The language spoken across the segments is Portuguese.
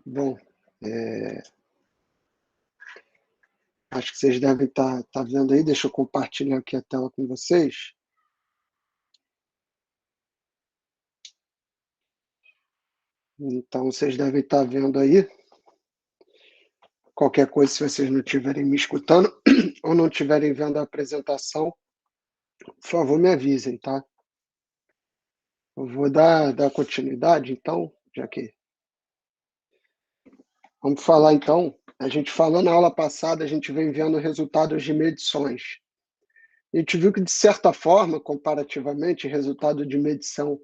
Bom, acho que vocês devem estar vendo aí. Deixa eu compartilhar aqui a tela com vocês. Então, vocês devem estar vendo aí. Qualquer coisa, se vocês não estiverem me escutando ou não estiverem vendo a apresentação, por favor, me avisem, tá? Eu vou dar continuidade, então, já que... Vamos falar, então. A gente falou na aula passada, a gente vem vendo resultados de medições. A gente viu que, de certa forma, comparativamente, resultado de medição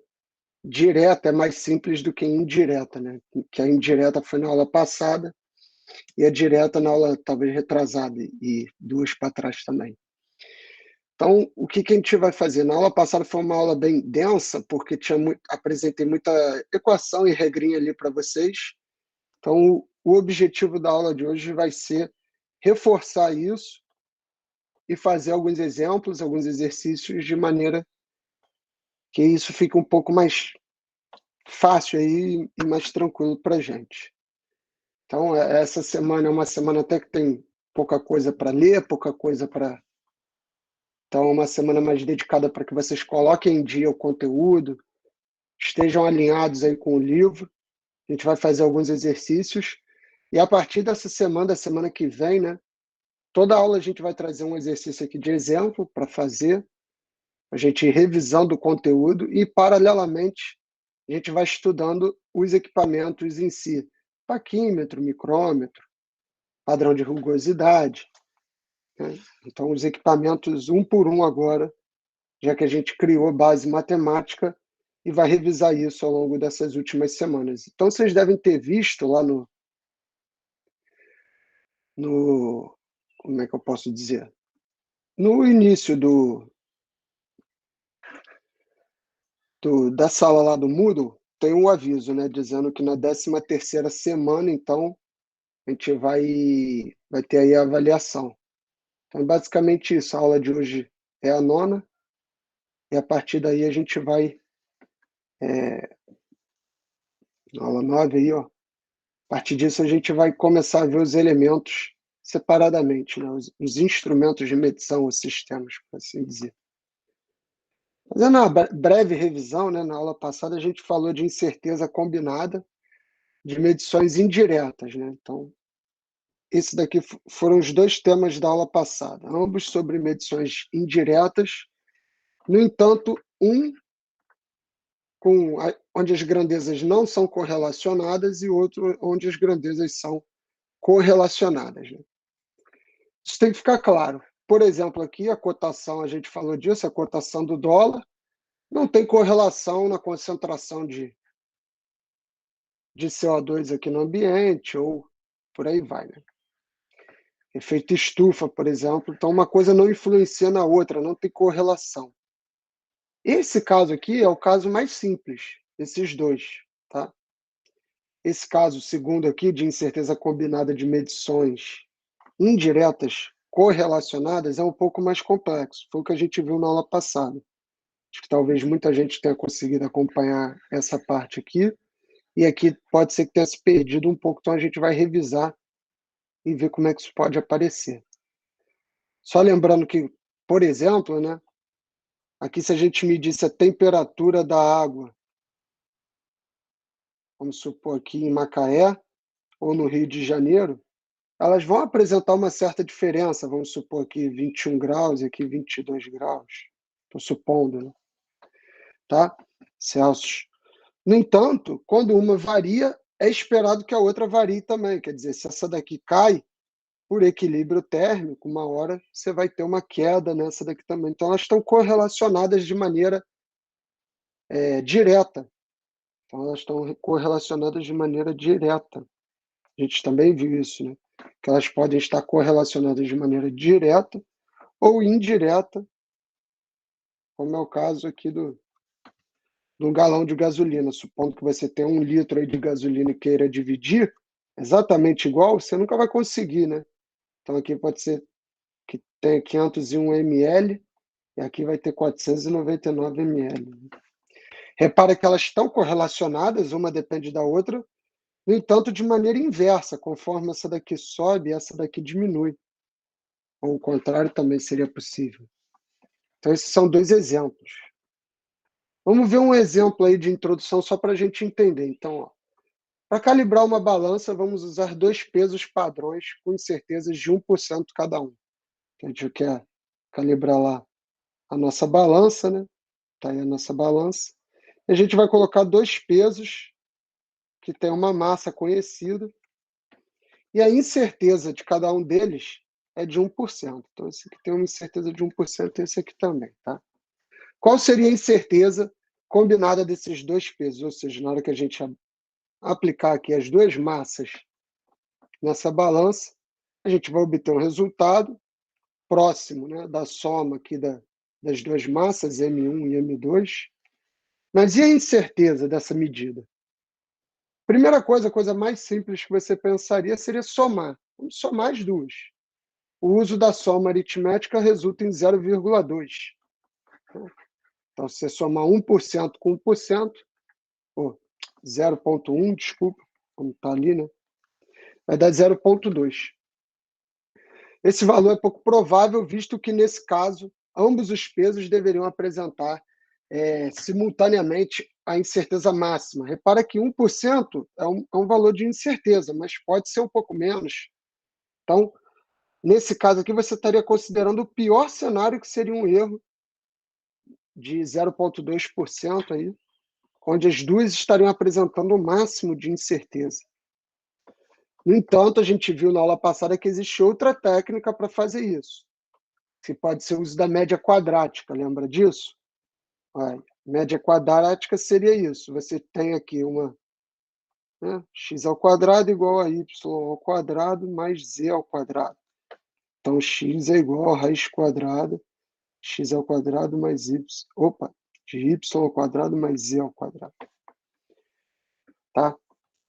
direta é mais simples do que indireta, né? Que a indireta foi na aula passada e a direta na aula talvez retrasada e duas para trás também. Então, o que a gente vai fazer? Na aula passada foi uma aula bem densa, porque apresentei muita equação e regrinha ali para vocês. Então, o objetivo da aula de hoje vai ser reforçar isso e fazer alguns exemplos, alguns exercícios, de maneira que isso fique um pouco mais fácil aí e mais tranquilo para a gente. Então, essa semana é uma semana até que tem pouca coisa para ler, pouca coisa para... Então, é uma semana mais dedicada para que vocês coloquem em dia o conteúdo, estejam alinhados aí com o livro. A gente vai fazer alguns exercícios. E a partir dessa semana, da semana que vem, né? Toda aula a gente vai trazer um exercício aqui de exemplo para fazer, a gente ir revisando o conteúdo e, paralelamente, a gente vai estudando os equipamentos em si. Paquímetro, micrômetro, padrão de rugosidade, né? Então, os equipamentos um por um agora, já que a gente criou base matemática e vai revisar isso ao longo dessas últimas semanas. Então, vocês devem ter visto lá como é que eu posso dizer? No início da sala lá do Moodle, tem um aviso, né, dizendo que na 13ª semana, então, a gente vai ter aí a avaliação. Então, basicamente isso. A aula de hoje é a 9ª, e a partir daí a gente vai... aula 9 aí, ó. A partir disso a gente vai começar a ver os elementos separadamente, né? Os instrumentos de medição, os sistemas, por assim dizer. Fazendo uma breve revisão, né? Na aula passada a gente falou de incerteza combinada de medições indiretas, né? Então, esse daqui foram os dois temas da aula passada, ambos sobre medições indiretas. No entanto, onde as grandezas não são correlacionadas e outro onde as grandezas são correlacionadas, né? Isso tem que ficar claro. Por exemplo, aqui a cotação, a gente falou disso, a cotação do dólar não tem correlação na concentração de CO2 aqui no ambiente, ou por aí vai, né? Efeito estufa, por exemplo. Então, uma coisa não influencia na outra, não tem correlação. Esse caso aqui é o caso mais simples, esses dois, tá? Esse caso, segundo aqui, de incerteza combinada de medições indiretas correlacionadas, é um pouco mais complexo. Foi o que a gente viu na aula passada. Acho que talvez muita gente tenha conseguido acompanhar essa parte aqui, e aqui pode ser que tenha se perdido um pouco, então a gente vai revisar e ver como é que isso pode aparecer. Só lembrando que, por exemplo, né, aqui se a gente medisse a temperatura da água, vamos supor aqui em Macaé ou no Rio de Janeiro, elas vão apresentar uma certa diferença, vamos supor aqui 21 graus e aqui 22 graus, estou supondo, né? Tá? Celsius. No entanto, quando uma varia, é esperado que a outra varie também. Quer dizer, se essa daqui cai, por equilíbrio térmico, uma hora você vai ter uma queda nessa daqui também. Então, elas estão correlacionadas de maneira direta. Então, elas estão correlacionadas de maneira direta. A gente também viu isso, né? Que elas podem estar correlacionadas de maneira direta ou indireta, como é o caso aqui do galão de gasolina. Supondo que você tenha 1 litro aí de gasolina e queira dividir exatamente igual, você nunca vai conseguir, né? Então, aqui pode ser que tenha 501 ml e aqui vai ter 499 ml. Repara que elas estão correlacionadas, uma depende da outra, No entanto, de maneira inversa, conforme essa daqui sobe, essa daqui diminui. Ou o contrário também seria possível. Então, esses são dois exemplos. Vamos ver um exemplo aí de introdução só para a gente entender. Então, para calibrar uma balança, vamos usar dois pesos padrões com incertezas de 1% cada um. A gente quer calibrar lá a nossa balança, né? Está aí a nossa balança. E a gente vai colocar dois pesos que tem uma massa conhecida e a incerteza de cada um deles é de 1%. Então, esse aqui tem uma incerteza de 1% e esse aqui também, tá? Qual seria a incerteza combinada desses dois pesos? Ou seja, na hora que a gente aplicar aqui as duas massas nessa balança, a gente vai obter um resultado próximo, né, da soma aqui das duas massas, M1 e M2. Mas e a incerteza dessa medida? Primeira coisa, a coisa mais simples que você pensaria seria somar. Vamos somar as duas. O uso da soma aritmética resulta em 0,2. Então, se você somar 1% com 1%, ou 0,1, desculpa, como está ali, né? Vai dar 0,2. Esse valor é pouco provável, visto que, nesse caso, ambos os pesos deveriam apresentar simultaneamente a incerteza máxima. Repara que 1% é um valor de incerteza, mas pode ser um pouco menos. Então, nesse caso aqui, você estaria considerando o pior cenário, que seria um erro de 0,2% aí, onde as duas estariam apresentando o máximo de incerteza. No entanto, a gente viu na aula passada que existe outra técnica para fazer isso, que pode ser o uso da média quadrática, lembra disso? Média quadrática seria isso, você tem aqui uma, né, x ao quadrado igual a y ao quadrado mais z ao quadrado. Então, x é igual a raiz quadrada, x ao quadrado mais y, de y ao quadrado mais z ao quadrado. Tá?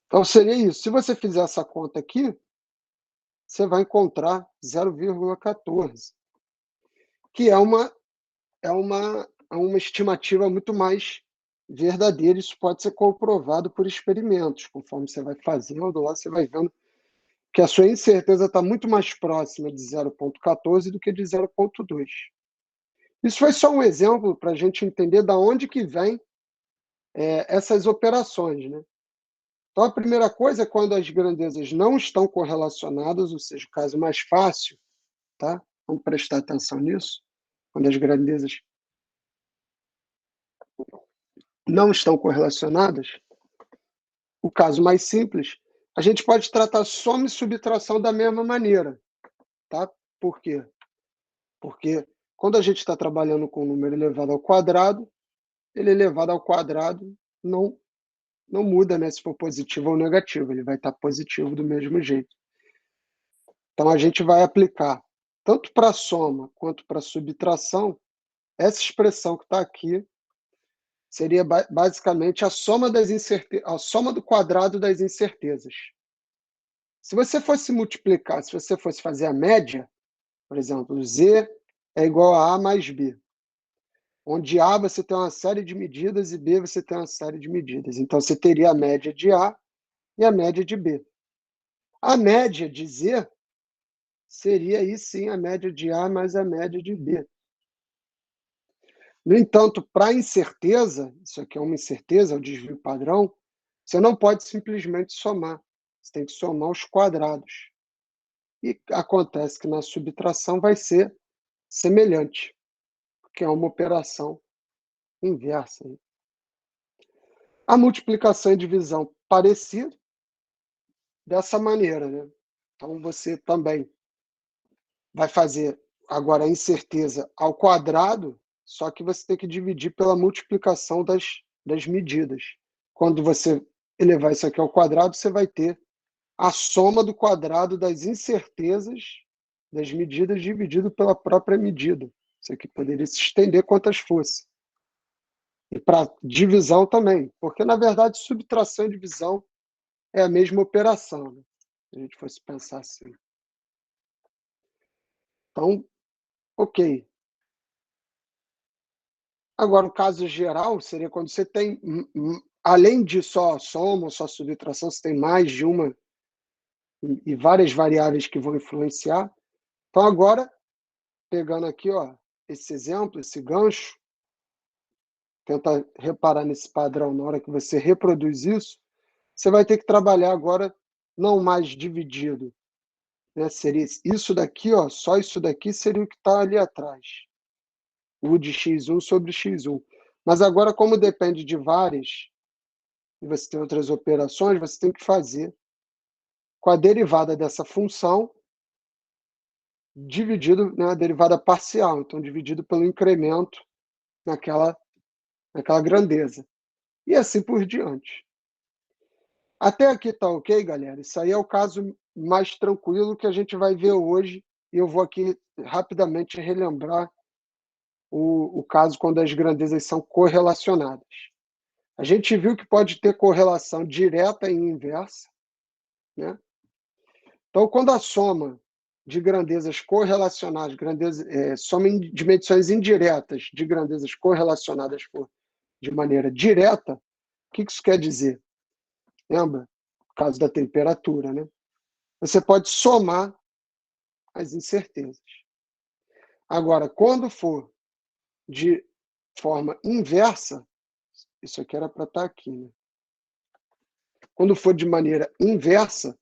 Então, seria isso. Se você fizer essa conta aqui, você vai encontrar 0,14, que é uma estimativa muito mais verdadeira. Isso pode ser comprovado por experimentos. Conforme você vai fazendo lá, você vai vendo que a sua incerteza está muito mais próxima de 0,14 do que de 0,2. Isso foi só um exemplo para a gente entender de onde que vem essas operações, né? Então, a primeira coisa é quando as grandezas não estão correlacionadas, ou seja, o caso mais fácil, tá? Vamos prestar atenção nisso. Quando as grandezas não estão correlacionadas, o caso mais simples, a gente pode tratar soma e subtração da mesma maneira, tá? Por quê? Porque quando a gente está trabalhando com um número elevado ao quadrado, ele elevado ao quadrado não muda, né, se for positivo ou negativo, ele vai estar positivo do mesmo jeito. Então, a gente vai aplicar, tanto para a soma quanto para a subtração, essa expressão que está aqui seria basicamente a soma a soma do quadrado das incertezas. Se você fosse multiplicar, se você fosse fazer a média, por exemplo, z é igual a mais b, onde a você tem uma série de medidas e b você tem uma série de medidas. Então, você teria a média de a e a média de b. A média de z seria aí sim a média de a mais a média de b. No entanto, para a incerteza, isso aqui é uma incerteza, é o desvio padrão, você não pode simplesmente somar, você tem que somar os quadrados. E acontece que na subtração vai ser semelhante, porque é uma operação inversa. A multiplicação e divisão parecida, dessa maneira, né? Então, você também vai fazer agora a incerteza ao quadrado, só que você tem que dividir pela multiplicação das medidas. Quando você elevar isso aqui ao quadrado, você vai ter a soma do quadrado das incertezas das medidas dividido pela própria medida. Isso aqui poderia se estender quantas fosse. E para divisão também, porque, na verdade, subtração e divisão é a mesma operação, né? Se a gente fosse pensar assim. Então, ok. Agora, o caso geral seria quando você tem, além de só soma ou só subtração, você tem mais de uma e várias variáveis que vão influenciar. Então, agora, pegando aqui, ó, esse exemplo, esse gancho, tenta reparar nesse padrão na hora que você reproduz isso, você vai ter que trabalhar agora não mais dividido, né? Seria isso daqui, ó, só isso daqui seria o que está ali atrás, o de x1 sobre x1. Mas agora, como depende de várias, e você tem outras operações, você tem que fazer com a derivada dessa função dividido, né, a derivada parcial, então dividido pelo incremento naquela grandeza. E assim por diante. Até aqui está ok, galera? Isso aí é o caso mais tranquilo que a gente vai ver hoje, e eu vou aqui rapidamente relembrar o caso quando as grandezas são correlacionadas. A gente viu que pode ter correlação direta e inversa, né? Então, quando a soma de grandezas correlacionadas, soma de medições indiretas de grandezas correlacionadas for de maneira direta, o que isso quer dizer? Lembra? No caso da temperatura, né? Você pode somar as incertezas. Agora, quando for de forma inversa, isso aqui era para estar aqui, né? Quando for de maneira inversa,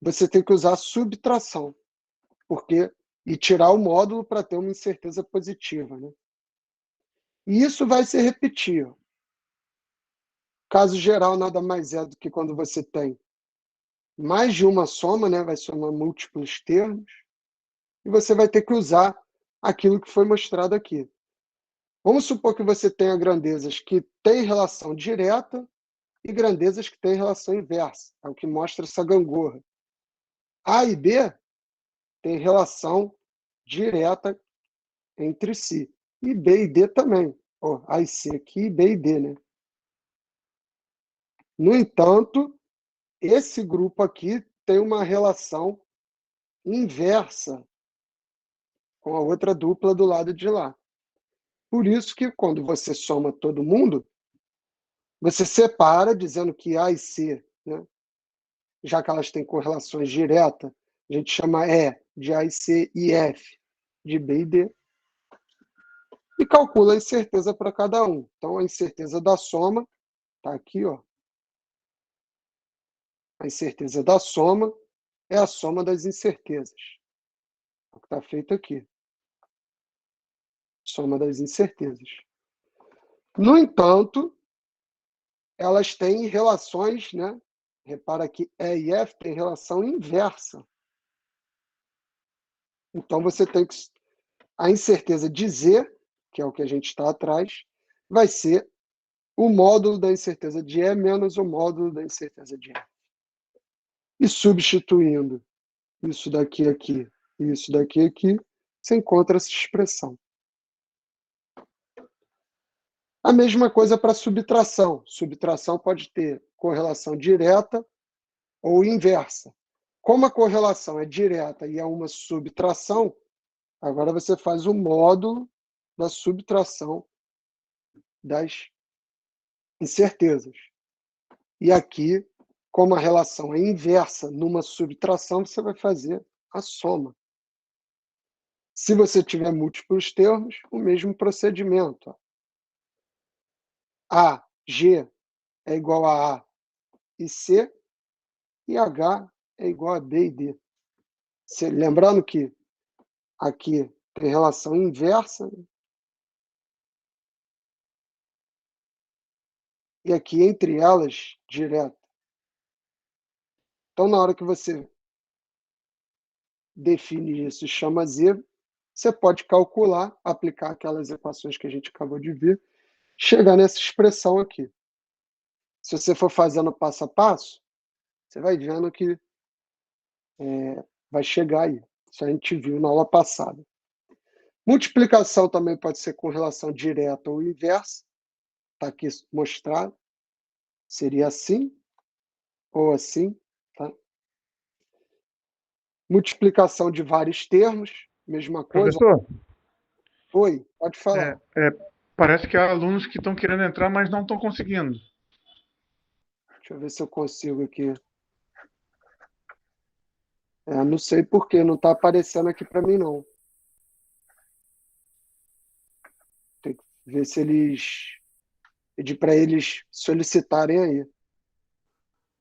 você tem que usar subtração, e tirar o módulo para ter uma incerteza positiva, né? E isso vai se repetir. Caso geral nada mais é do que quando você tem mais de uma soma, né? Vai somar múltiplos termos, e você vai ter que usar aquilo que foi mostrado aqui. Vamos supor que você tenha grandezas que têm relação direta e grandezas que têm relação inversa. É o que mostra essa gangorra. A e B têm relação direta entre si. E B e D também. Ó, A e C aqui, B e D, né? No entanto, esse grupo aqui tem uma relação inversa com a outra dupla do lado de lá. Por isso que quando você soma todo mundo, você separa dizendo que A e C, né, já que elas têm correlações diretas, a gente chama E de A e C e F de B e D, e calcula a incerteza para cada um. Então, a incerteza da soma está aqui, ó. A incerteza da soma é a soma das incertezas. É o que está feito aqui. Soma das incertezas. No entanto, elas têm relações, né? Repara que E e F têm relação inversa. Então, você tem que... A incerteza de Z, que é o que a gente está atrás, vai ser o módulo da incerteza de E menos o módulo da incerteza de F. E substituindo isso daqui aqui e isso daqui aqui, você encontra essa expressão. A mesma coisa para subtração. Subtração pode ter correlação direta ou inversa. Como a correlação é direta e é uma subtração, agora você faz o módulo da subtração das incertezas. E aqui, como a relação é inversa numa subtração, você vai fazer a soma. Se você tiver múltiplos termos, o mesmo procedimento. A, G é igual a e C, e H é igual a B e D. Lembrando que aqui tem relação inversa, e aqui entre elas, direta. Então, na hora que você define isso e chama Z, você pode calcular, aplicar aquelas equações que a gente acabou de ver, chegar nessa expressão aqui. Se você for fazendo passo a passo, você vai vendo que vai chegar aí. Isso a gente viu na aula passada. Multiplicação também pode ser com relação direta ou inversa. Está aqui mostrado. Seria assim ou assim. Tá? Multiplicação de vários termos, mesma coisa. Professor, Oi, pode é, falar. é, Parece que há alunos que estão querendo entrar, mas não estão conseguindo. Deixa eu ver se eu consigo aqui. Não sei por quê, não está aparecendo aqui para mim, não. Tem que ver se eles... Pedir para eles solicitarem aí.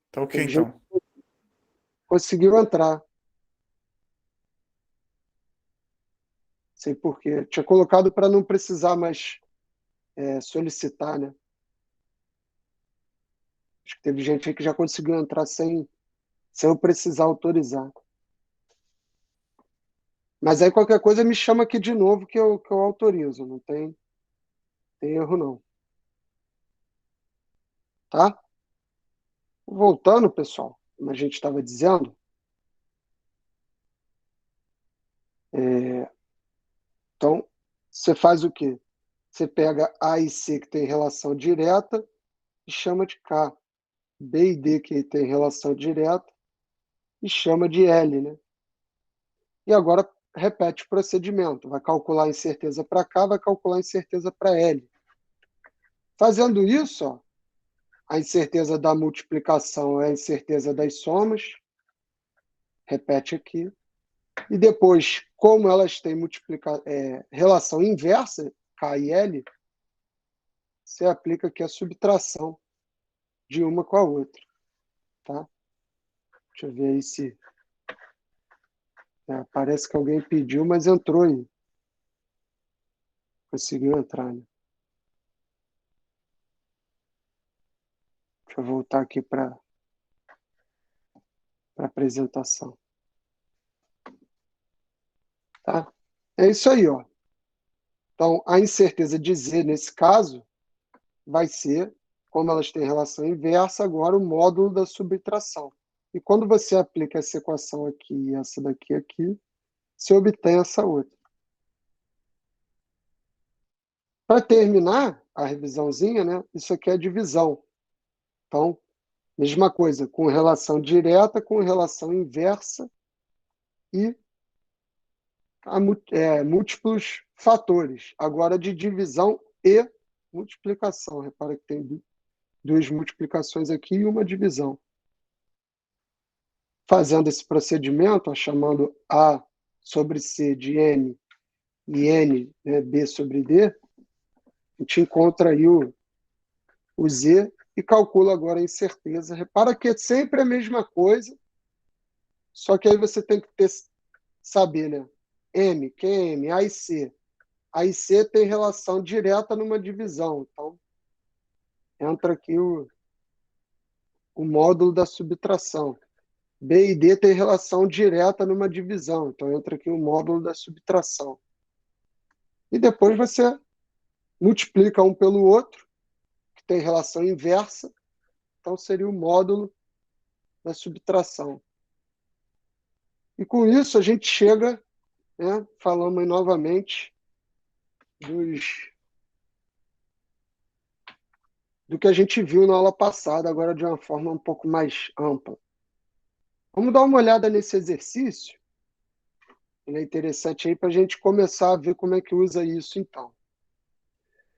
Tá ok, Teve gente então. que conseguiu entrar. Sei por quê. Tinha colocado para não precisar mais solicitar, né? Acho que teve gente aí que já conseguiu entrar sem eu precisar autorizar. Mas aí qualquer coisa me chama aqui de novo que eu autorizo. Não tem erro, não. Tá? Voltando, pessoal, como a gente estava dizendo, então você faz o quê? Você pega A e C, que tem relação direta, e chama de K. B e D, que tem relação direta, e chama de L, né? E agora repete o procedimento. Vai calcular a incerteza para K, vai calcular a incerteza para L. Fazendo isso, ó, a incerteza da multiplicação é a incerteza das somas. Repete aqui. E depois, como elas têm relação inversa, K e L, você aplica aqui a subtração de uma com a outra. Tá? Deixa eu ver aí se... parece que alguém pediu, mas entrou aí. Conseguiu entrar, né? Deixa eu voltar aqui para a apresentação. Tá? É isso aí, ó. Então, a incerteza de Z, nesse caso, vai ser, como elas têm relação inversa, agora o módulo da subtração. E quando você aplica essa equação aqui e essa daqui aqui, você obtém essa outra. Para terminar a revisãozinha, né, isso aqui é a divisão. Então, mesma coisa, com relação direta, com relação inversa e múltiplos fatores. Agora de divisão e multiplicação. Repara que tem duas multiplicações aqui e uma divisão. Fazendo esse procedimento, ó, chamando A sobre C de N e N, né, B sobre D, a gente encontra aí o Z e calcula agora a incerteza. Repara que é sempre a mesma coisa, só que aí você tem que saber, né? M, que é M? A e C. A e C tem relação direta numa divisão. Então, entra aqui o módulo da subtração. B e D tem relação direta numa divisão. Então, entra aqui o módulo da subtração. E depois você multiplica um pelo outro, que tem relação inversa. Então, seria o módulo da subtração. E com isso, a gente chega, né, falando novamente do que a gente viu na aula passada, agora de uma forma um pouco mais ampla. Vamos dar uma olhada nesse exercício. Ele é interessante aí para a gente começar a ver como é que usa isso, então.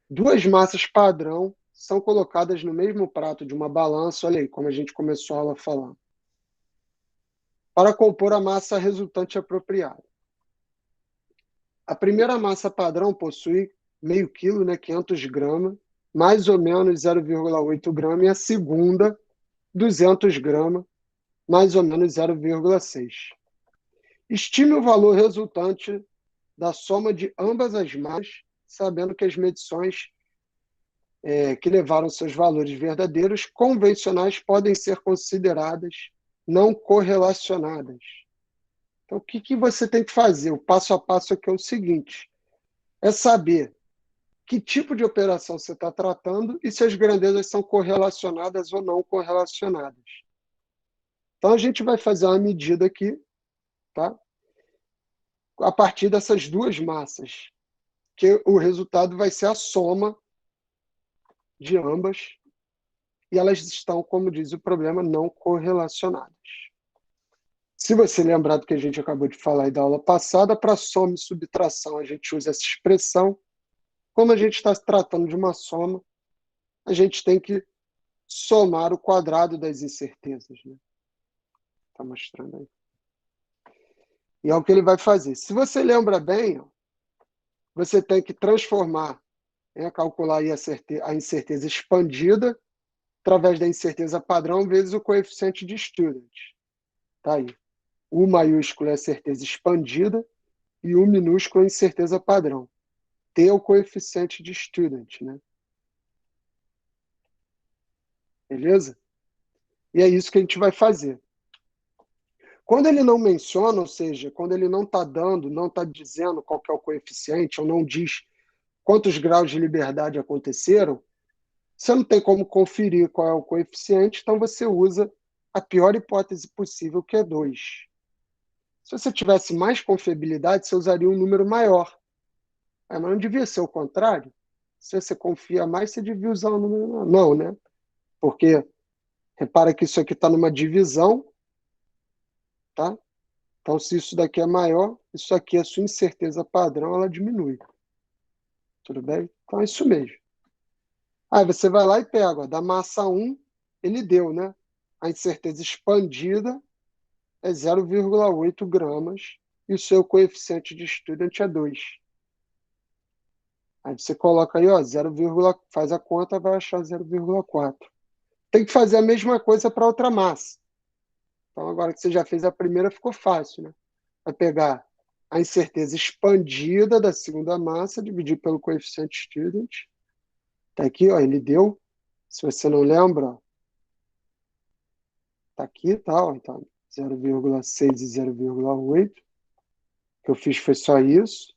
Duas massas padrão são colocadas no mesmo prato de uma balança, olha aí, como a gente começou a aula falando, para compor a massa resultante apropriada. A primeira massa padrão possui meio quilo, né, 500 gramas, mais ou menos 0,8 gramas, e a segunda, 200 gramas, mais ou menos 0,6. Estime o valor resultante da soma de ambas as massas, sabendo que as medições que levaram seus valores verdadeiros convencionais podem ser consideradas não correlacionadas. Então, o que você tem que fazer? O passo a passo aqui é o seguinte: é saber que tipo de operação você está tratando e se as grandezas são correlacionadas ou não correlacionadas. Então, a gente vai fazer uma medida aqui, tá? A partir dessas duas massas, que o resultado vai ser a soma de ambas, e elas estão, como diz o problema, não correlacionadas. Se você lembrar do que a gente acabou de falar aí da aula passada, para soma e subtração a gente usa essa expressão. como a gente está se tratando de uma soma, a gente tem que somar o quadrado das incertezas, né? Está mostrando aí. E é o que ele vai fazer. Se você lembra bem, ó, você tem que transformar, né, calcular aí a incerteza expandida através da incerteza padrão vezes o coeficiente de student. Tá aí. U maiúsculo é a certeza expandida e U minúsculo é a incerteza padrão. T é o coeficiente de student, né? Beleza? E é isso que a gente vai fazer. Quando ele não menciona, ou seja, quando ele não está dando, não está dizendo qual que é o coeficiente, ou não diz quantos graus de liberdade aconteceram, você não tem como conferir qual é o coeficiente, então você usa a pior hipótese possível, que é 2. Se você tivesse mais confiabilidade, você usaria um número maior. Mas não devia ser o contrário? Se você confia mais, você devia usar um número menor. Não, né? Porque repara que isso aqui está numa divisão, tá? Então, se isso daqui é maior, isso aqui, a sua incerteza padrão, ela diminui. Tudo bem? Então, é isso mesmo. Aí você vai lá e pega, ó, da massa 1, ele deu, né? A incerteza expandida é 0,8 gramas e o seu coeficiente de student é 2. Aí você coloca aí, ó, 0, faz a conta, vai achar 0,4. Tem que fazer a mesma coisa para outra massa. Então, agora que você já fez a primeira, ficou fácil, né? Vai pegar a incerteza expandida da segunda massa, dividir pelo coeficiente student. Tá aqui, ó, ele deu. Se você não lembra, tá aqui, tá, ó, então 0,6 e 0,8. O que eu fiz foi só isso.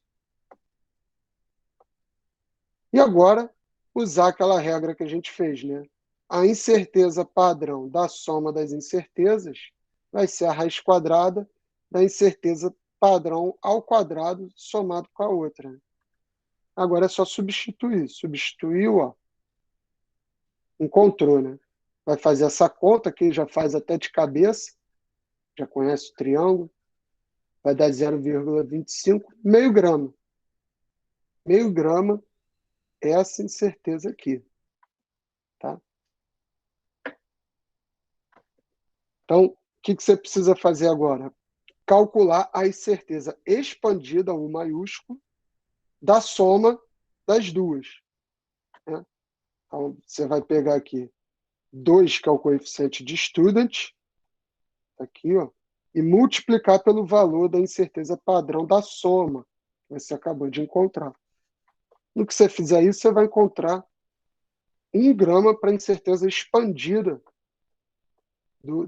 E agora, usar aquela regra que a gente fez, né? A incerteza padrão da soma das incertezas vai ser a raiz quadrada da incerteza padrão ao quadrado somado com a outra. Agora é só substituir. Substituiu, ó, encontrou, né? Vai fazer essa conta que já faz até de cabeça, já conhece o triângulo, vai dar 0,25, meio grama. Meio grama é essa incerteza aqui, tá? Então, o que você precisa fazer agora? Calcular a incerteza expandida, U maiúsculo, da soma das duas, né? Então, você vai pegar aqui 2, que é o coeficiente de student, aqui, ó, e multiplicar pelo valor da incerteza padrão da soma que você acabou de encontrar. No que você fizer isso, você vai encontrar 1 grama para a incerteza expandida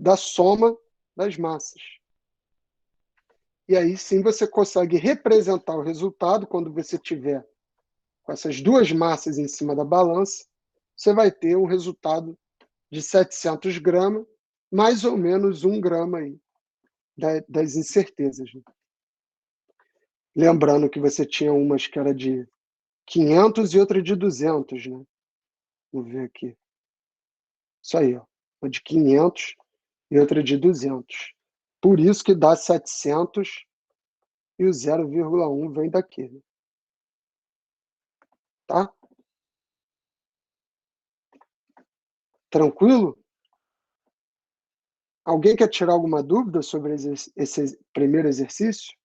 da soma das massas. E aí sim você consegue representar o resultado quando você tiver com essas duas massas em cima da balança, você vai ter um resultado de 700 gramas, mais ou menos 1 grama aí das incertezas, né? Lembrando que você tinha umas que era de 500 e outra de 200, né? Vou ver aqui. Isso aí, ó. Uma de 500 e outra de 200. Por isso que dá 700 e o 0,1 vem daqui, né? Tá? Tranquilo? Alguém quer tirar alguma dúvida sobre esse primeiro exercício?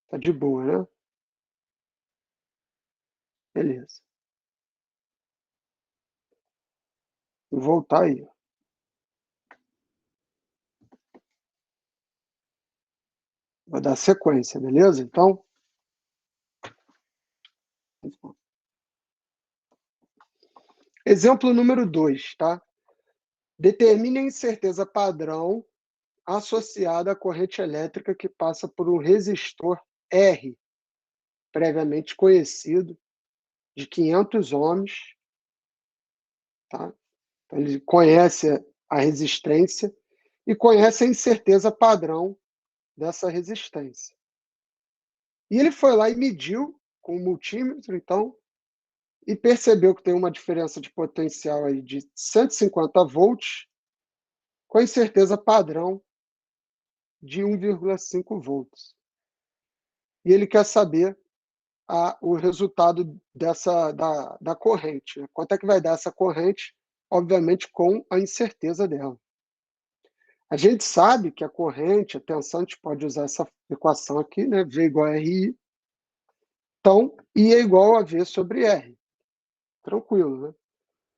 Tá de boa, né? Beleza. Vou voltar aí. Vou dar sequência, beleza? Então, exemplo número 2, tá? Determine a incerteza padrão associada à corrente elétrica que passa por um resistor R, previamente conhecido, de 500 ohms, tá? Então, ele conhece a resistência e conhece a incerteza padrão dessa resistência. E ele foi lá e mediu com o multímetro, então, e percebeu que tem uma diferença de potencial aí de 150 volts, com a incerteza padrão de 1,5 volts. E ele quer saber o resultado da corrente, né? Quanto é que vai dar essa corrente, obviamente com a incerteza dela. A gente sabe que a corrente, a tensão, a gente pode usar essa equação aqui, né? V igual a RI. Então, I é igual a V sobre R. Tranquilo, né?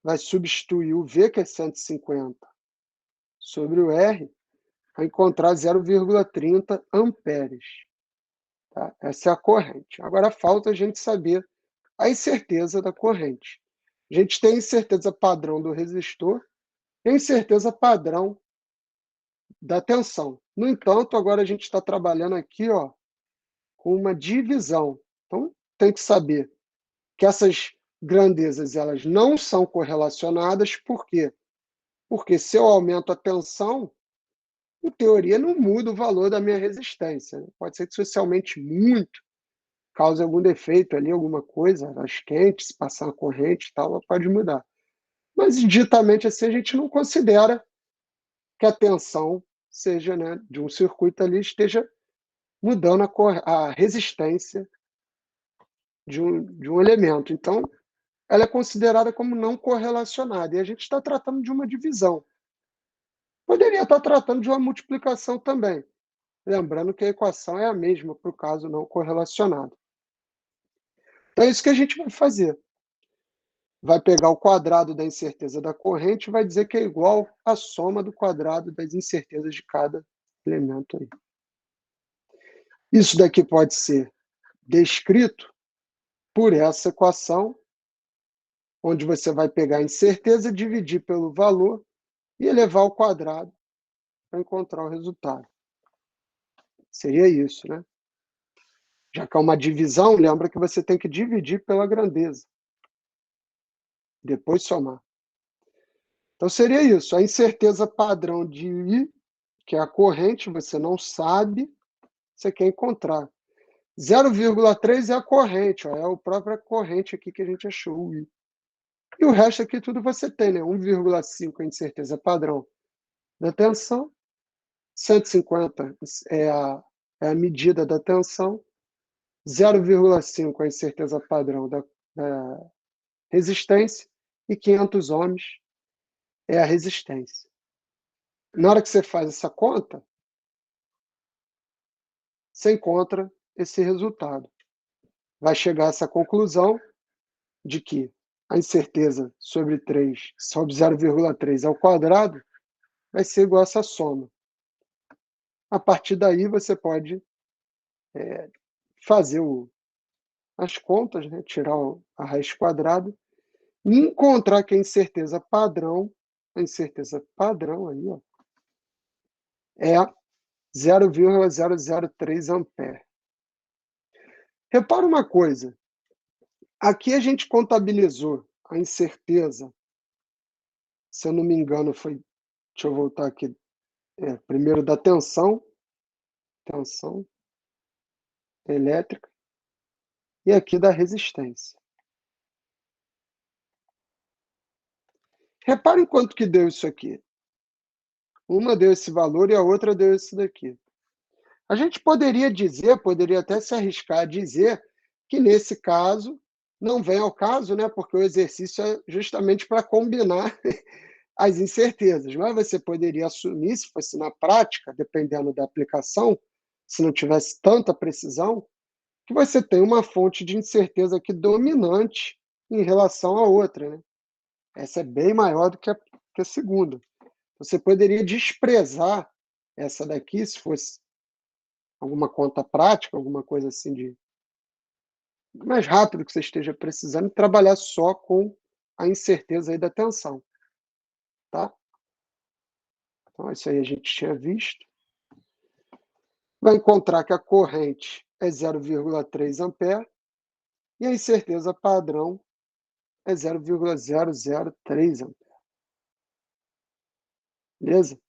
Vai substituir o V, que é 150, sobre o R, vai encontrar 0,30 amperes. Tá? Essa é a corrente. Agora falta a gente saber a incerteza da corrente. A gente tem a incerteza padrão do resistor e a incerteza padrão da tensão. No entanto, agora a gente está trabalhando aqui, ó, com uma divisão. Então, tem que saber que essas grandezas elas não são correlacionadas. Por quê? Porque se eu aumento a tensão, em teoria não muda o valor da minha resistência, né? Pode ser que se você aumente muito, cause algum defeito ali, alguma coisa, as quentes, se passar uma corrente e tal, ela pode mudar. Mas, ditamente assim, a gente não considera que a tensão seja, né, de um circuito ali, esteja mudando a resistência de um elemento. Então, ela é considerada como não correlacionada, e a gente está tratando de uma divisão. Poderia estar tratando de uma multiplicação também, lembrando que a equação é a mesma para o caso não correlacionado. Então, é isso que a gente vai fazer. Vai pegar o quadrado da incerteza da corrente e vai dizer que é igual à soma do quadrado das incertezas de cada elemento aí. Isso daqui pode ser descrito por essa equação, onde você vai pegar a incerteza, dividir pelo valor e elevar ao quadrado para encontrar o resultado. Seria isso, né? Já que é uma divisão, lembra que você tem que dividir pela grandeza. Depois somar. Então, seria isso. A incerteza padrão de I, que é a corrente, você não sabe, você quer encontrar. 0,3 é a corrente, ó, é a própria corrente aqui que a gente achou, o I. E o resto aqui tudo você tem, né? 1,5 é a incerteza padrão da tensão, 150 é a medida da tensão, 0,5 é a incerteza padrão da resistência e 500 ohms é a resistência. Na hora que você faz essa conta, você encontra esse resultado. Vai chegar a essa conclusão de que a incerteza sobre 3, sobre 0,3 ao quadrado, vai ser igual a essa soma. A partir daí, você pode fazer as contas, né? Tirar a raiz quadrada e encontrar que a incerteza padrão aí, ó, é 0,003 ampere. Repara uma coisa, aqui a gente contabilizou a incerteza, se eu não me engano foi, deixa eu voltar aqui, primeiro da tensão elétrica, e aqui da resistência. Reparem quanto que deu isso aqui. Uma deu esse valor e a outra deu esse daqui. A gente poderia até se arriscar a dizer que nesse caso, não vem ao caso, né? Porque o exercício é justamente para combinar as incertezas. Mas você poderia assumir, se fosse na prática, dependendo da aplicação, se não tivesse tanta precisão, que você tem uma fonte de incerteza aqui dominante em relação à outra, né? Essa é bem maior do que a segunda. Você poderia desprezar essa daqui, se fosse alguma conta prática, alguma coisa assim de mais rápido que você esteja precisando, e trabalhar só com a incerteza aí da tensão, tá? Então, isso aí a gente tinha visto. Vai encontrar que a corrente é 0,3 ampere e a incerteza padrão é 0,003 ampere. Beleza?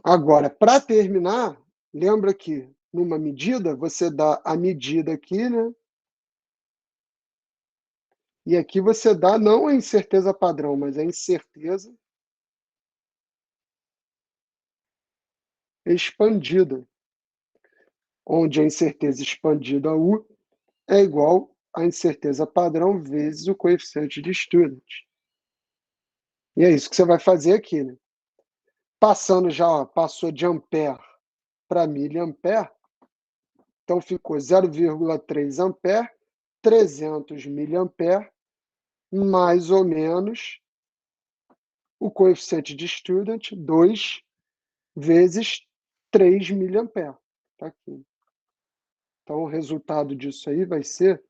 Agora, para terminar, lembra que numa medida, você dá a medida aqui, né? E aqui você dá não a incerteza padrão, mas a incerteza expandida. onde a incerteza expandida U é igual à incerteza padrão vezes o coeficiente de student. E é isso que você vai fazer aqui, né? Passando já, ó, passou de ampere para miliampere, então ficou 0,3 ampere, 300 miliampere, mais ou menos o coeficiente de student, 2 vezes 3 miliampere. Tá aqui. Então, o resultado disso aí vai ser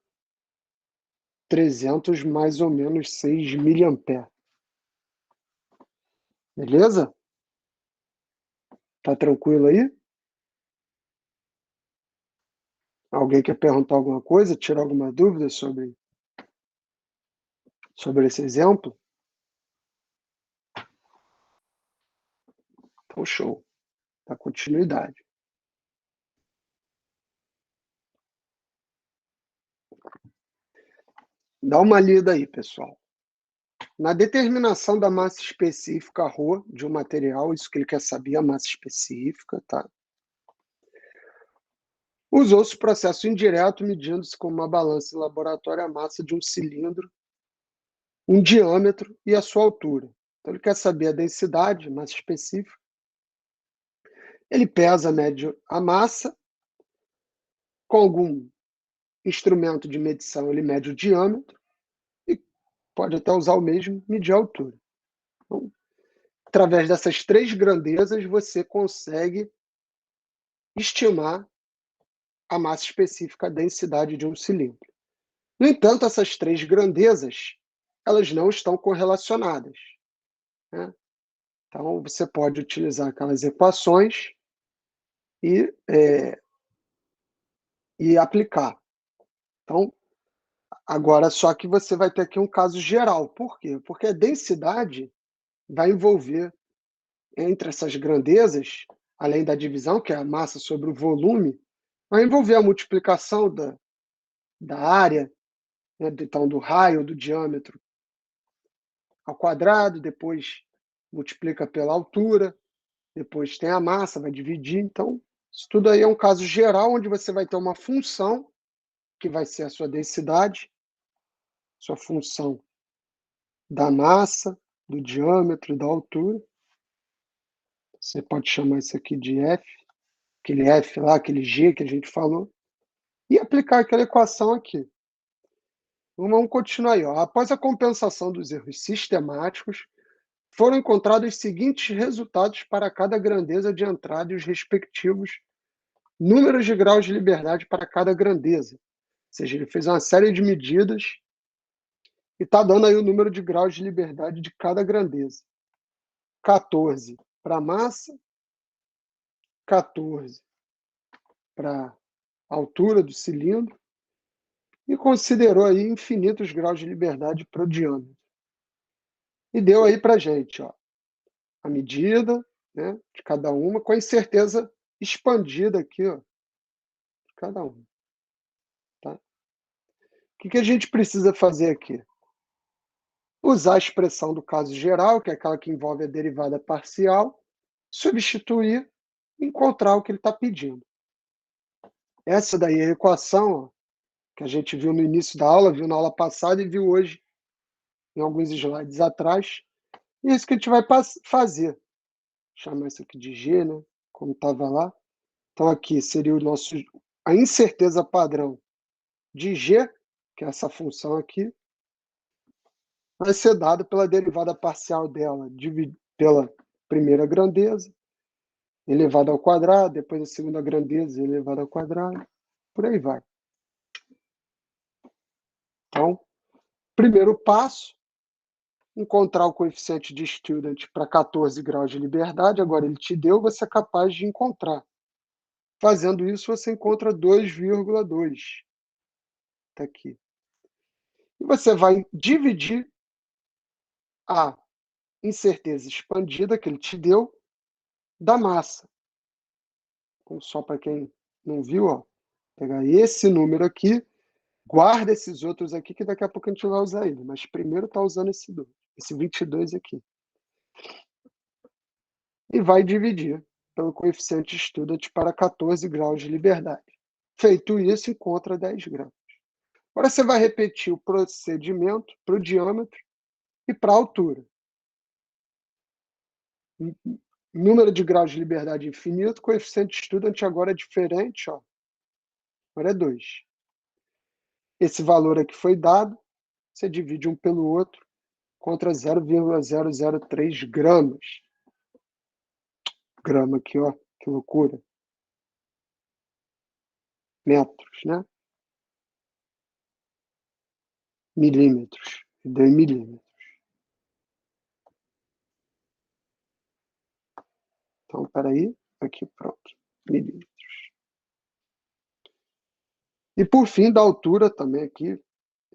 300 mais ou menos 6 miliampere. Beleza? Tá tranquilo aí? Alguém quer perguntar alguma coisa, tirar alguma dúvida sobre esse exemplo? Então, show. Dá continuidade. Dá uma lida aí, pessoal. Na determinação da massa específica ρ de um material, isso que ele quer saber, a massa específica, tá? Usou-se o processo indireto, medindo-se com uma balança em laboratório a massa de um cilindro, um diâmetro e a sua altura. Então, ele quer saber a densidade, massa específica. Ele pesa, mede a massa. Com algum instrumento de medição, ele mede o diâmetro. E pode até usar o mesmo, medir a altura. Então, através dessas três grandezas, você consegue estimar a massa específica, a densidade de um cilindro. No entanto, essas três grandezas, elas não estão correlacionadas, né? Então, você pode utilizar aquelas equações e aplicar. Então, agora, só que você vai ter aqui um caso geral. Por quê? Porque a densidade vai envolver, entre essas grandezas, além da divisão, que é a massa sobre o volume, vai envolver a multiplicação da área, né? Então, do raio, do diâmetro ao quadrado, depois multiplica pela altura, depois tem a massa, vai dividir. Então, isso tudo aí é um caso geral, onde você vai ter uma função, que vai ser a sua densidade, sua função da massa, do diâmetro, da altura. Você pode chamar isso aqui de F, aquele F lá, aquele G que a gente falou, e aplicar aquela equação aqui. Vamos continuar aí. Ó. Após a compensação dos erros sistemáticos, foram encontrados os seguintes resultados para cada grandeza de entrada e os respectivos números de graus de liberdade para cada grandeza. Ou seja, ele fez uma série de medidas e está dando aí o número de graus de liberdade de cada grandeza. 14 para a massa, 14 para a altura do cilindro, e considerou aí infinitos graus de liberdade para o diâmetro. E deu aí para a gente, ó, a medida, né, de cada uma, com a incerteza expandida aqui, ó, de cada uma. Tá? O que a gente precisa fazer aqui? Usar a expressão do caso geral, que é aquela que envolve a derivada parcial, substituir, encontrar o que ele está pedindo. Essa daí é a equação, ó, que a gente viu no início da aula, viu na aula passada e viu hoje em alguns slides atrás. E é isso que a gente vai fazer. Chamar isso aqui de G, né? Como estava lá. Então, aqui seria a incerteza padrão de G, que é essa função aqui, vai ser dado pela derivada parcial dela, dividida pela primeira grandeza, elevada ao quadrado, depois a segunda grandeza elevada ao quadrado, por aí vai. Então, primeiro passo, encontrar o coeficiente de student para 14 graus de liberdade. Agora ele te deu, você é capaz de encontrar. Fazendo isso, você encontra 2,2. Está aqui. E você vai dividir a incerteza expandida que ele te deu da massa. Então, só para quem não viu, ó, pegar esse número aqui, guarda esses outros aqui, que daqui a pouco a gente vai usar ele. Mas primeiro está usando esse 22 aqui. E vai dividir pelo coeficiente Student para 14 graus de liberdade. Feito isso, encontra 10 gramas. Agora você vai repetir o procedimento para o diâmetro e para a altura. Número de graus de liberdade infinito, coeficiente Student agora é diferente, ó. Agora é 2. Esse valor aqui foi dado, você divide um pelo outro, contra 0,003 gramas. Grama aqui, ó, que loucura. Metros, né? Milímetros. Deu em milímetros. Então, peraí, aqui, pronto. Milímetros. E por fim, da altura também aqui,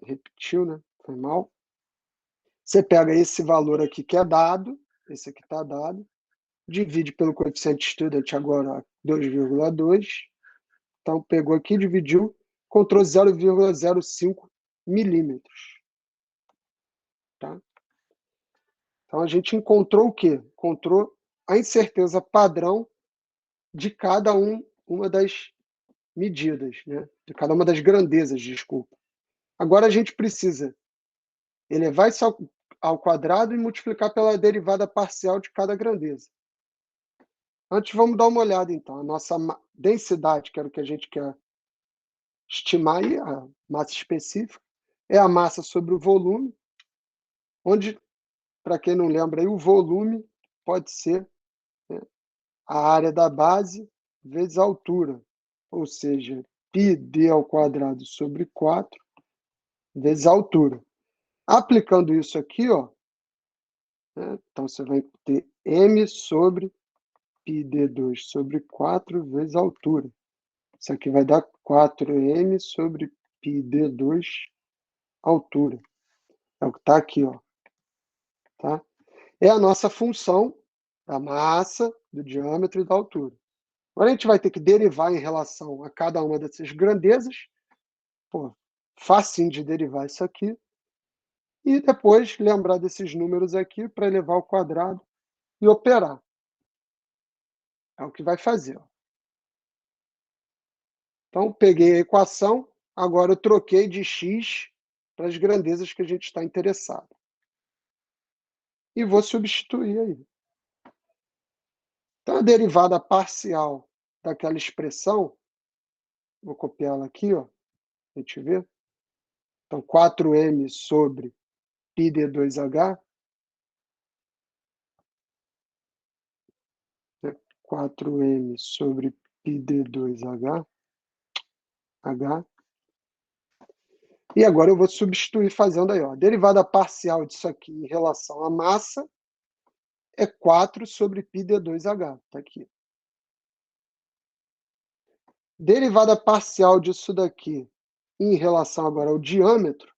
repetiu, né? Foi mal. Você pega esse valor aqui que é dado, esse aqui está dado, divide pelo coeficiente Student agora 2,2. Então, pegou aqui, dividiu, encontrou 0,05 milímetros. Tá? Então, a gente encontrou o quê? Encontrou a incerteza padrão de cada uma das medidas, né? De cada uma das grandezas, desculpa. Agora a gente precisa elevar isso ao quadrado e multiplicar pela derivada parcial de cada grandeza. Antes, vamos dar uma olhada, então. A nossa densidade, que era o que a gente quer estimar aí, a massa específica, é a massa sobre o volume, onde, para quem não lembra, aí, o volume pode ser, né, a área da base vezes a altura, ou seja, πd ao quadrado sobre 4 vezes a altura. Aplicando isso aqui, ó, né, então você vai ter m sobre πd2 sobre 4 vezes a altura. Isso aqui vai dar 4m sobre πd2 altura. É o que está aqui, ó. Tá? É a nossa função da massa, do diâmetro e da altura. Agora a gente vai ter que derivar em relação a cada uma dessas grandezas. Pô, facinho de derivar isso aqui. E depois lembrar desses números aqui para elevar ao quadrado e operar. É o que vai fazer. Ó. Então, peguei a equação, agora eu troquei de x para as grandezas que a gente está interessado. E vou substituir aí. Então, a derivada parcial daquela expressão, vou copiar ela aqui, ó, a gente vê. Então, 4m sobre πd2h, 4m sobre πd2h, h. E agora eu vou substituir fazendo aí, ó, a derivada parcial disso aqui em relação à massa é 4 sobre πd2h, tá aqui. Derivada parcial disso daqui em relação agora ao diâmetro,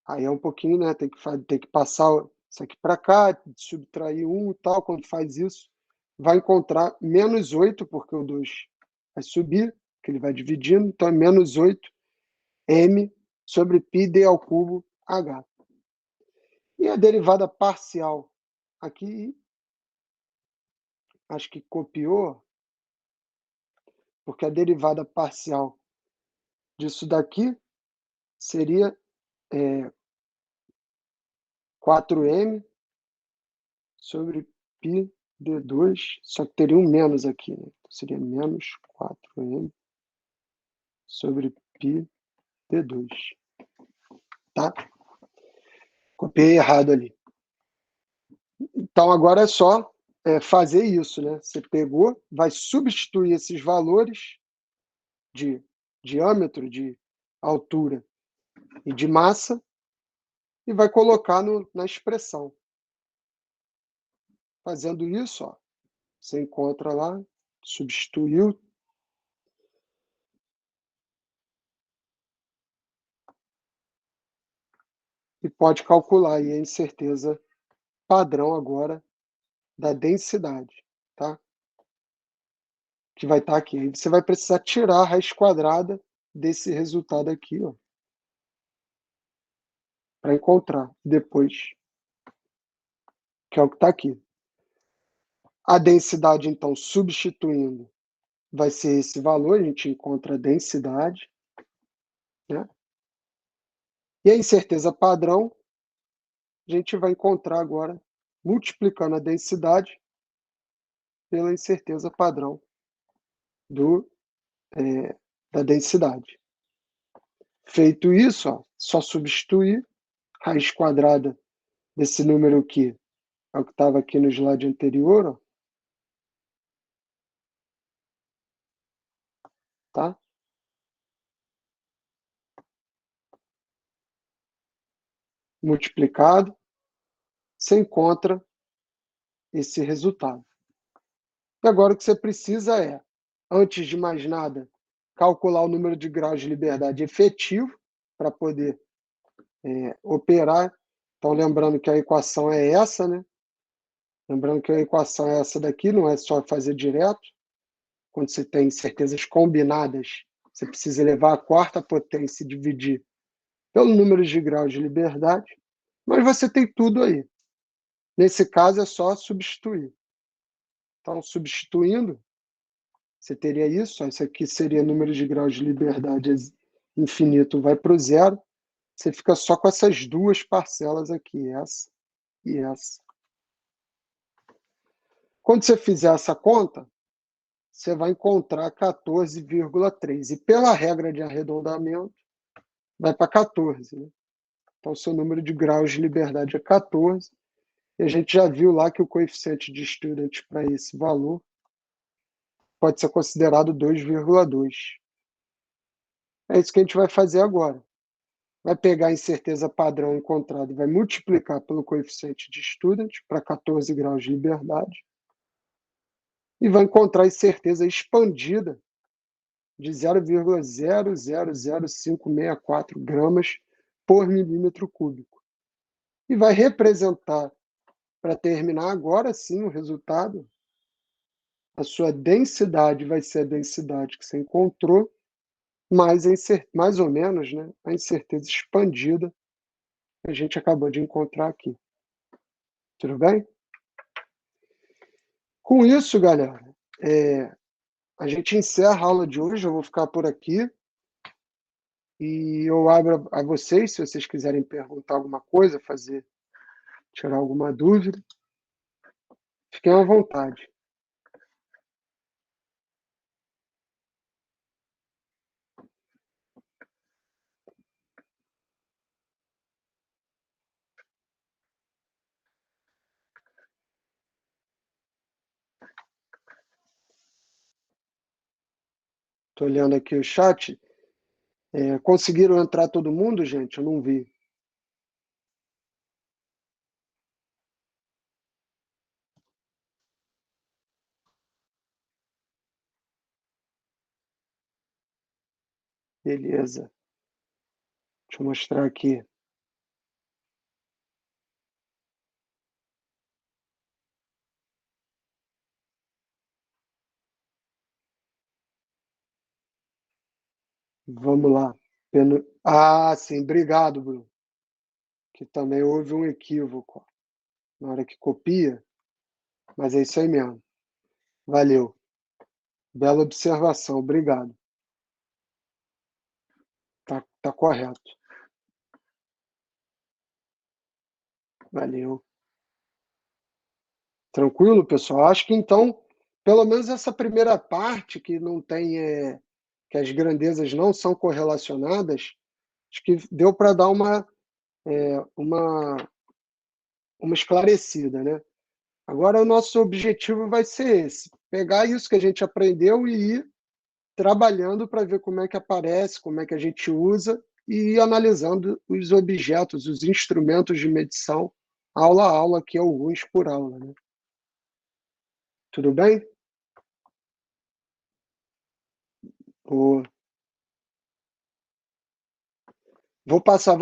aí é um pouquinho, né, tem que passar isso aqui para cá, subtrair 1 e tal, quando faz isso, vai encontrar menos 8, porque o 2 vai subir, que ele vai dividindo, então é menos 8m sobre πd ao cubo h. E a derivada parcial aqui, acho que copiou, porque a derivada parcial disso daqui seria 4m sobre πd2, só que teria um menos aqui, né? Então, seria menos 4m sobre πd2, tá? Copiei errado ali. Então, agora é só fazer isso, né? Você pegou, vai substituir esses valores de diâmetro, de altura e de massa e vai colocar na expressão. Fazendo isso, ó, você encontra lá, substituiu. E pode calcular aí a incerteza padrão agora da densidade, tá? Que vai estar aqui. Aí você vai precisar tirar a raiz quadrada desse resultado aqui, ó, para encontrar depois, que é o que está aqui. A densidade, então, substituindo, vai ser esse valor, a gente encontra a densidade, né? E a incerteza padrão, a gente vai encontrar agora, multiplicando a densidade pela incerteza padrão da densidade. Feito isso, ó, só substituir raiz quadrada desse número aqui, é o que estava aqui no slide anterior, ó, tá? Multiplicado, você encontra esse resultado. E agora o que você precisa é, antes de mais nada, calcular o número de graus de liberdade efetivo para poder operar. Então, lembrando que a equação é essa, né? Lembrando que a equação é essa daqui, não é só fazer direto. Quando você tem certezas combinadas, você precisa elevar a quarta potência e dividir pelo número de graus de liberdade. Mas você tem tudo aí. Nesse caso, é só substituir. Então, substituindo, você teria isso. Isso aqui seria número de graus de liberdade infinito, vai para o zero. Você fica só com essas duas parcelas aqui, essa e essa. Quando você fizer essa conta, você vai encontrar 14,3. E pela regra de arredondamento, vai para 14. Né? Então, seu número de graus de liberdade é 14. E a gente já viu lá que o coeficiente de student para esse valor pode ser considerado 2,2. É isso que a gente vai fazer agora. Vai pegar a incerteza padrão encontrada e vai multiplicar pelo coeficiente de student para 14 graus de liberdade. E vai encontrar a incerteza expandida de 0,0000564 gramas por milímetro cúbico. E vai representar, para terminar agora sim o resultado, a sua densidade vai ser a densidade que você encontrou, mais ou menos, né, a incerteza expandida que a gente acabou de encontrar aqui. Tudo bem? Com isso, galera, a gente encerra a aula de hoje. Eu vou ficar por aqui. E eu abro a vocês, se vocês quiserem perguntar alguma coisa, tirar alguma dúvida, fiquem à vontade. Estou olhando aqui o chat. Conseguiram entrar todo mundo, gente? Eu não vi. Beleza. Deixa eu mostrar aqui. Vamos lá. Sim, obrigado, Bruno. Que também houve um equívoco na hora que copia, mas é isso aí mesmo. Valeu. Bela observação, obrigado. Tá correto. Valeu. Tranquilo, pessoal? Acho que então, pelo menos essa primeira parte que não tem, que as grandezas não são correlacionadas, acho que deu para dar uma esclarecida, né? Agora, o nosso objetivo vai ser esse: pegar isso que a gente aprendeu e ir trabalhando para ver como é que aparece, como é que a gente usa e ir analisando os objetos, os instrumentos de medição, aula a aula, que é alguns por aula, né? Tudo bem? Vou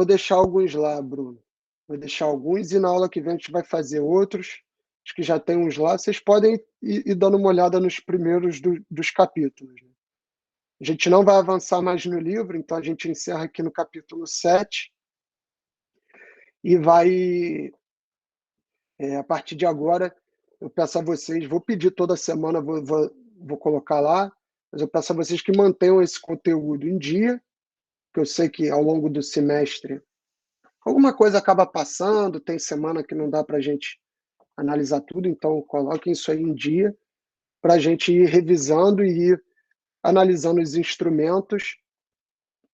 deixar alguns lá, Bruno. Vou deixar alguns e na aula que vem a gente vai fazer outros. Acho que já tem uns lá. Vocês podem ir dando uma olhada nos primeiros dos capítulos. Né? A gente não vai avançar mais no livro, então a gente encerra aqui no capítulo 7 e vai, a partir de agora, eu peço a vocês, vou pedir toda semana, vou colocar lá, mas eu peço a vocês que mantenham esse conteúdo em dia, que eu sei que ao longo do semestre alguma coisa acaba passando, tem semana que não dá para a gente analisar tudo, então coloquem isso aí em dia para a gente ir revisando e ir analisando os instrumentos.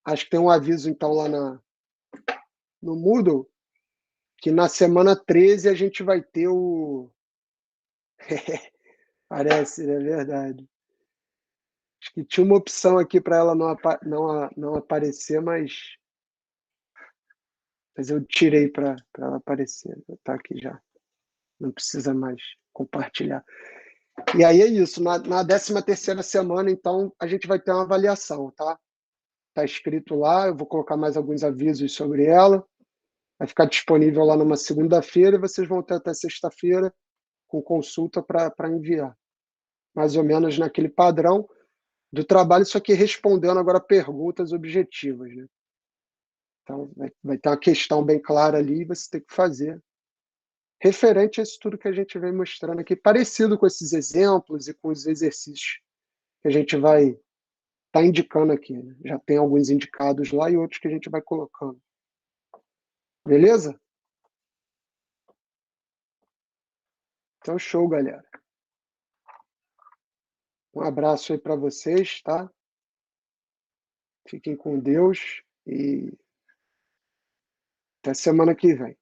Acho que tem um aviso, então, lá no Moodle, que na semana 13 a gente vai ter o... Parece, é verdade. Acho que tinha uma opção aqui para ela não aparecer, mas eu tirei para ela aparecer. Está aqui já. Não precisa mais compartilhar. E aí é isso. Na 13ª semana, então, a gente vai ter uma avaliação, tá? Está escrito lá, eu vou colocar mais alguns avisos sobre ela. Vai ficar disponível lá numa segunda-feira e vocês vão ter até sexta-feira com consulta para enviar. Mais ou menos naquele padrão do trabalho, só que respondendo agora perguntas objetivas, né? Então, vai ter uma questão bem clara ali e você tem que fazer. Referente a isso tudo que a gente vem mostrando aqui, parecido com esses exemplos e com os exercícios que a gente vai estar indicando aqui, né? Já tem alguns indicados lá e outros que a gente vai colocando. Beleza? Então, show, galera. Um abraço aí para vocês, tá? Fiquem com Deus e até semana que vem.